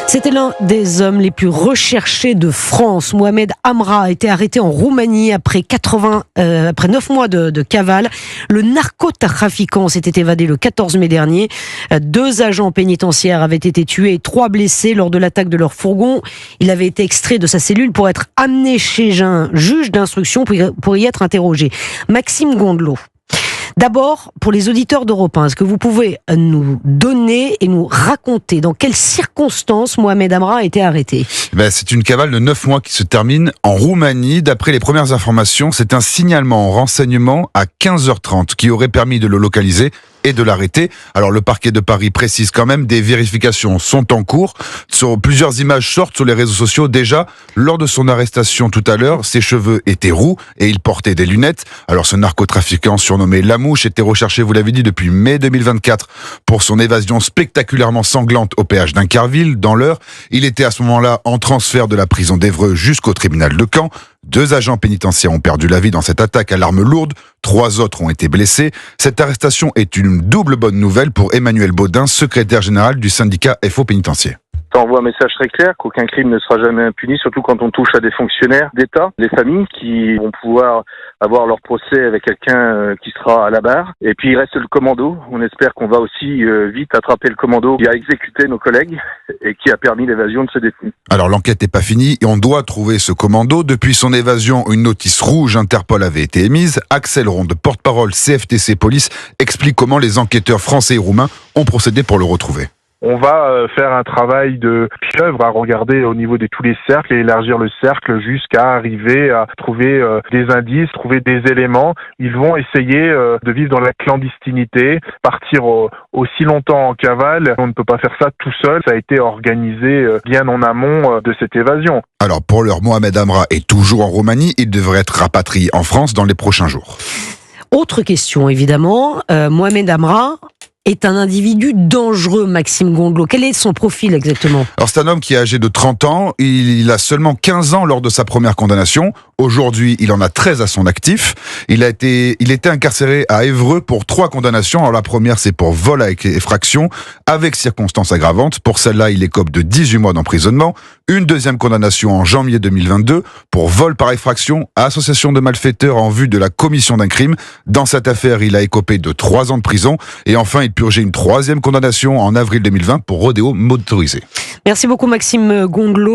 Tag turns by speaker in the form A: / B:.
A: C'était l'un des hommes les plus recherchés de France. Mohamed Amra a été arrêté en Roumanie après 9 mois de cavale. Le narcotrafiquant s'était évadé le 14 mai dernier. 2 agents pénitentiaires avaient été tués et 3 blessés lors de l'attaque de leur fourgon. Il avait été extrait de sa cellule pour être amené chez un juge d'instruction pour y être interrogé. Maxime Gondelot. D'abord, pour les auditeurs d'Europe 1, est-ce que vous pouvez nous donner et nous raconter dans quelles circonstances Mohamed Amra a été arrêté ?
B: C'est une cavale de 9 mois qui se termine en Roumanie. D'après les premières informations, c'est un signalement en renseignement à 15h30 qui aurait permis de le localiser et de l'arrêter. Alors le parquet de Paris précise quand même, des vérifications sont en cours. Plusieurs images sortent sur les réseaux sociaux. Déjà, lors de son arrestation tout à l'heure, ses cheveux étaient roux et il portait des lunettes. Alors ce narcotrafiquant surnommé La Mouche était recherché, vous l'avez dit, depuis mai 2024 pour son évasion spectaculairement sanglante au péage d'Incarville, dans l'Eure. Il était à ce moment-là en transfert de la prison d'Évreux jusqu'au tribunal de Caen. 2 agents pénitentiaires ont perdu la vie dans cette attaque à l'arme lourde. 3 autres ont été blessés. Cette arrestation est une double bonne nouvelle pour Emmanuel Baudin, secrétaire général du syndicat FO pénitentiaire.
C: Ça envoie un message très clair qu'aucun crime ne sera jamais impuni, surtout quand on touche à des fonctionnaires d'État, des familles qui vont pouvoir avoir leur procès avec quelqu'un qui sera à la barre. Et puis il reste le commando. On espère qu'on va aussi vite attraper le commando qui a exécuté nos collègues et qui a permis l'évasion de ce détenu.
B: Alors l'enquête n'est pas finie et on doit trouver ce commando. Depuis son évasion, une notice rouge Interpol avait été émise. Axel Ronde, porte-parole CFTC Police, explique comment les enquêteurs français et roumains ont procédé pour le retrouver.
D: On va faire un travail de pieuvre à regarder au niveau de tous les cercles et élargir le cercle jusqu'à arriver à trouver des indices, trouver des éléments. Ils vont essayer de vivre dans la clandestinité, partir aussi longtemps en cavale. On ne peut pas faire ça tout seul. Ça a été organisé bien en amont de cette évasion.
B: Alors pour l'heure, Mohamed Amra est toujours en Roumanie. Il devrait être rapatrié en France dans les prochains jours.
A: Autre question évidemment, Mohamed Amra est un individu dangereux, Maxime Gondelot. Quel est son profil exactement ?
B: Alors c'est un homme qui est âgé de 30 ans, il a seulement 15 ans lors de sa première condamnation. Aujourd'hui, il en a 13 à son actif. Il était incarcéré à Évreux pour 3 condamnations. Alors la première, c'est pour vol avec effraction, avec circonstances aggravantes. Pour celle-là, il écope de 18 mois d'emprisonnement. Une deuxième condamnation en janvier 2022 pour vol par effraction, association de malfaiteurs en vue de la commission d'un crime. Dans cette affaire, il a écopé de 3 ans de prison. Et enfin, il purgeait une 3e condamnation en avril 2020 pour rodéo motorisé.
A: Merci beaucoup Maxime Gondelot.